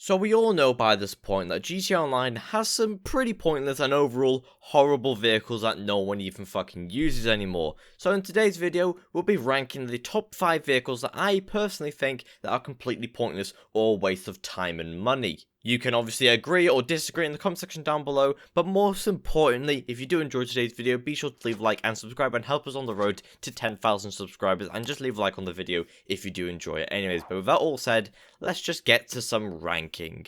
So we all know by this point that GTA Online has some pretty pointless and overall horrible vehicles that no one even fucking uses anymore. So in today's video, we'll be ranking the top 5 vehicles that I personally think that are completely pointless or a waste of time and money. You can obviously agree or disagree in the comment section down below, but most importantly, if you do enjoy today's video, be sure to leave a like and subscribe and help us on the road to 10,000 subscribers, and just leave a like on the video if you do enjoy it anyways. But with that all said, let's just get to some ranking.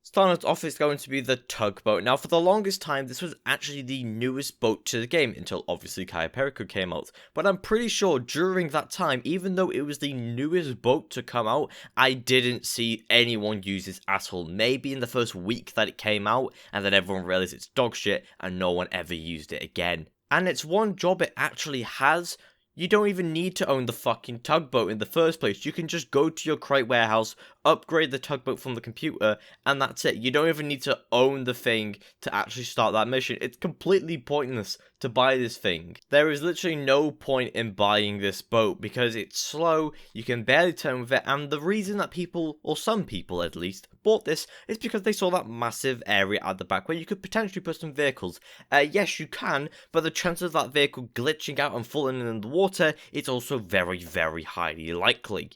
Starting us off is going to be the tugboat. Now, for the longest time, this was actually the newest boat to the game, until obviously Cayo Perico came out. But I'm pretty sure during that time, even though it was the newest boat to come out, I didn't see anyone use this at all. Maybe in the first week that it came out, and then everyone realized it's dog shit, and no one ever used it again. And it's one job it actually has. You don't even need to own the fucking tugboat in the first place. You can just go to your crate warehouse, upgrade the tugboat from the computer, and that's it. You don't even need to own the thing to actually start that mission. It's completely pointless to buy this thing. There is literally no point in buying this boat because it's slow, you can barely turn with it, and the reason that people, or some people at least, bought this is because they saw that massive area at the back where you could potentially put some vehicles. Yes, you can, but the chance of that vehicle glitching out and falling in the water is also very, very highly likely.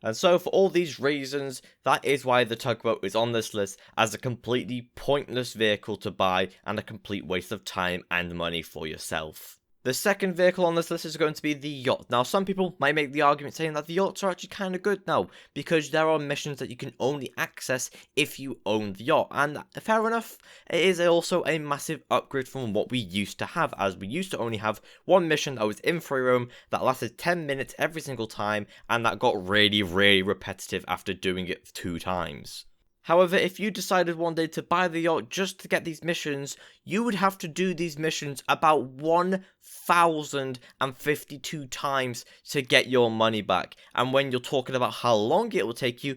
And so for all these reasons, that is why the tugboat is on this list as a completely pointless vehicle to buy and a complete waste of time and money for yourself. The second vehicle on this list is going to be the yacht. Now, some people might make the argument saying that the yachts are actually kind of good now, because there are missions that you can only access if you own the yacht. And fair enough, it is also a massive upgrade from what we used to have, as we used to only have one mission that was in free roam that lasted 10 minutes every single time, and that got really, really repetitive after doing it 2 times. However, if you decided one day to buy the yacht just to get these missions, you would have to do these missions about 1,052 times to get your money back. And when you're talking about how long it would take you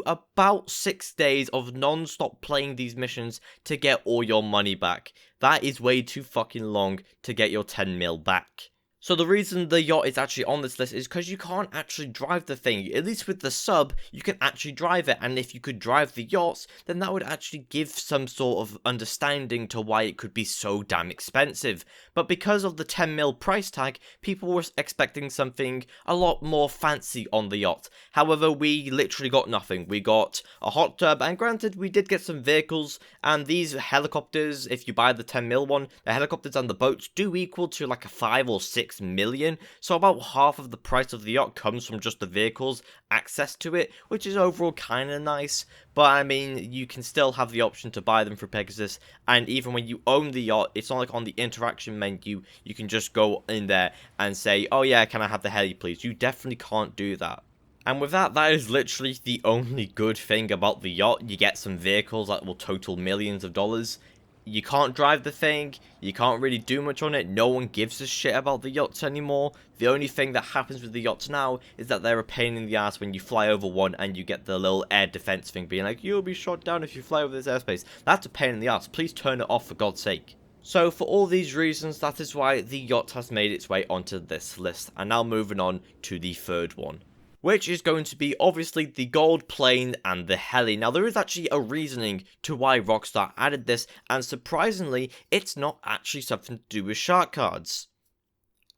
about 6 days of non-stop playing these missions to get all your money back. That is way too fucking long to get your 10 mil back. So the reason the yacht is actually on this list is because you can't actually drive the thing. At least with the sub, you can actually drive it. And if you could drive the yachts, then that would actually give some sort of understanding to why it could be so damn expensive. But because of the 10 mil price tag, people were expecting something a lot more fancy on the yacht. However, we literally got nothing. We got a hot tub, and granted, we did get some vehicles. And these helicopters, if you buy the 10 mil one, the helicopters and the boats do equal to like a 5 or 6 million, so about half of the price of the yacht comes from just the vehicles access to it, which is overall kind of nice. But I mean, you can still have the option to buy them through Pegasus, and even when you own the yacht, it's not like on the interaction menu you can just go in there and say, oh yeah, can I have the heli please? You definitely can't do that. And with that, that is literally the only good thing about the yacht. You get some vehicles that will total millions of dollars. You can't drive the thing, you can't really do much on it, no one gives a shit about the yachts anymore. The only thing that happens with the yachts now is that they're a pain in the ass when you fly over one and you get the little air defense thing being like, you'll be shot down if you fly over this airspace. That's a pain in the ass, please turn it off for God's sake. So for all these reasons, that is why the yacht has made its way onto this list. And now moving on to the third one, which is going to be obviously the gold plane and the heli. Now, there is actually a reasoning to why Rockstar added this, and surprisingly, it's not actually something to do with shark cards.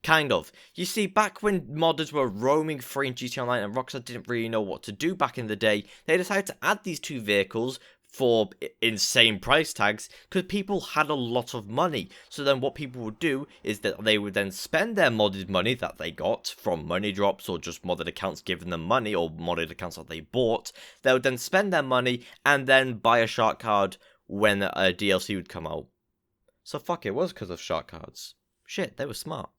Kind of. You see, back when modders were roaming free in GTA Online and Rockstar didn't really know what to do back in the day, they decided to add these 2 vehicles for insane price tags because people had a lot of money. So then what people would do is that they would then spend their modded money that they got from money drops or just modded accounts giving them money, or modded accounts that they bought. They would then spend their money and then buy a shark card when a DLC would come out. So fuck, it was because of shark cards. Shit, they were smart.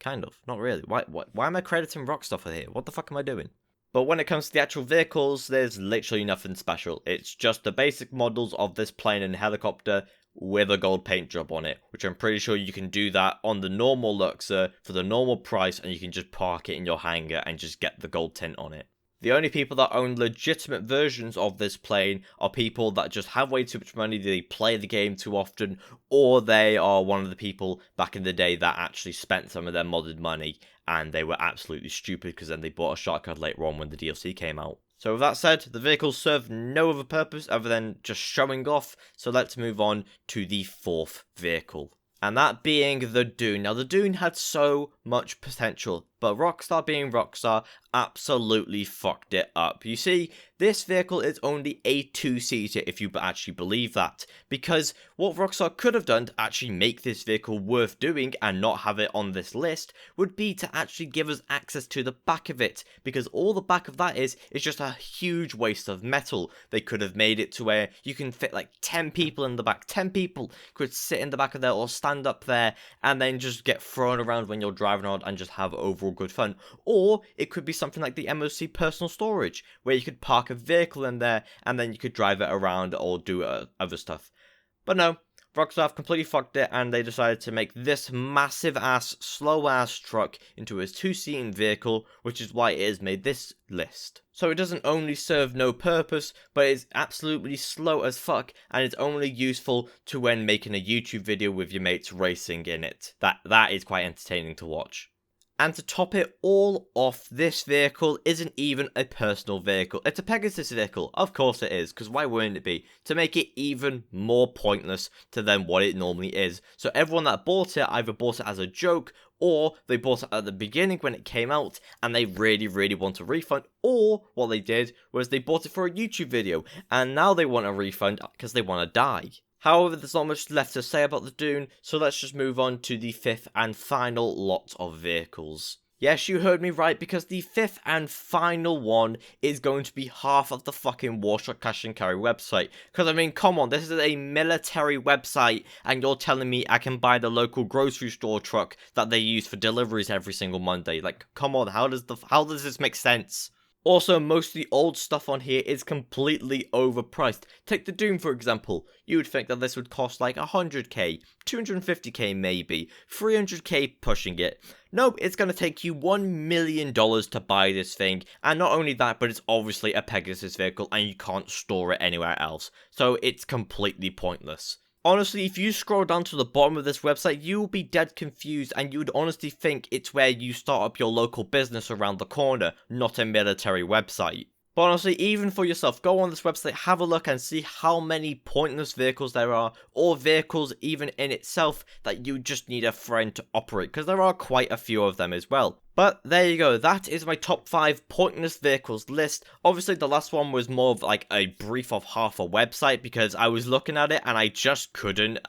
Kind of. Not really. Why am I crediting Rockstar for here? What the fuck am I doing? But when it comes to the actual vehicles, there's literally nothing special. It's just the basic models of this plane and helicopter with a gold paint job on it, which I'm pretty sure you can do that on the normal Luxor for the normal price, and you can just park it in your hangar and just get the gold tint on it. The only people that own legitimate versions of this plane are people that just have way too much money, they play the game too often, or they are one of the people back in the day that actually spent some of their modded money and they were absolutely stupid because then they bought a shark card later on when the DLC came out. So with that said, the vehicles serve no other purpose other than just showing off, so let's move on to the fourth vehicle. And that being the Dune. Now the Dune had so much potential, but Rockstar being Rockstar absolutely fucked it up. You see, this vehicle is only a 2-seater if you actually believe that, because what Rockstar could have done to actually make this vehicle worth doing and not have it on this list would be to actually give us access to the back of it, because all the back of that is just a huge waste of metal. They could have made it to where you can fit like 10 people in the back. 10 people could sit in the back of there or stand up there and then just get thrown around when you're driving around and just have overall good fun. Or it could be something like the MOC personal storage, where you could park a vehicle in there and then you could drive it around or do other stuff. But no, Rockstar have completely fucked it, and they decided to make this massive ass, slow ass truck into a 2-seating vehicle, which is why it has made this list. So it doesn't only serve no purpose, but it's absolutely slow as fuck, and it's only useful to when making a YouTube video with your mates racing in it. That is quite entertaining to watch. And to top it all off, this vehicle isn't even a personal vehicle. It's a Pegasus vehicle. Of course it is, because why wouldn't it be? To make it even more pointless to them what it normally is. So everyone that bought it either bought it as a joke, or they bought it at the beginning when it came out and they really want a refund, or what they did was they bought it for a YouTube video and now they want a refund because they want to die. However, there's not much left to say about the Dune, so let's just move on to the fifth and final lot of vehicles. Yes, you heard me right, because the fifth and final one is going to be half of the fucking Warsaw Cash and Carry website. Because, I mean, come on, this is a military website, and you're telling me I can buy the local grocery store truck that they use for deliveries every single Monday. Like, come on, how does this make sense? Also, most of the old stuff on here is completely overpriced. Take the Dune for example. You would think that this would cost like 100k, 250k maybe, 300k pushing it. Nope, it's going to take you $1 million to buy this thing, and not only that, but it's obviously a Pegasus vehicle and you can't store it anywhere else, so it's completely pointless. Honestly, if you scroll down to the bottom of this website, you will be dead confused, and you would honestly think it's where you start up your local business around the corner, not a military website. But honestly, even for yourself, go on this website, have a look and see how many pointless vehicles there are, or vehicles even in itself that you just need a friend to operate, because there are quite a few of them as well. But there you go, that is my top 5 pointless vehicles list. Obviously the last one was more of like a brief of half a website, because I was looking at it and I just couldn't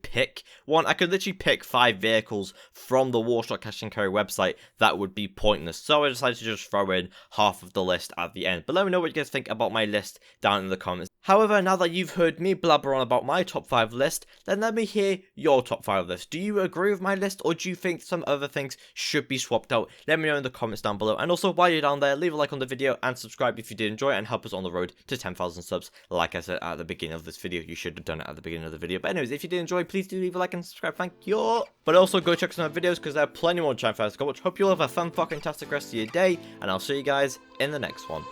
pick one. I could literally pick 5 vehicles from the Warsaw Cash and Carry website that would be pointless. So I decided to just throw in half of the list at the end. But let me know what you guys think about my list down in the comments. However, now that you've heard me blabber on about my top 5 list, then let me hear your top 5 list. Do you agree with my list, or do you think some other things should be swapped out? Let me know in the comments down below. And also, while you're down there, leave a like on the video and subscribe if you did enjoy it, and help us on the road to 10,000 subs. Like I said at the beginning of this video, you should have done it at the beginning of the video. But anyways, if you did enjoy, please do leave a like and subscribe. Thank you. But also, go check some other videos, because there are plenty more Chime Fires to go watch. Hope you all have a fun fucking tastic rest of your day, and I'll see you guys in the next one.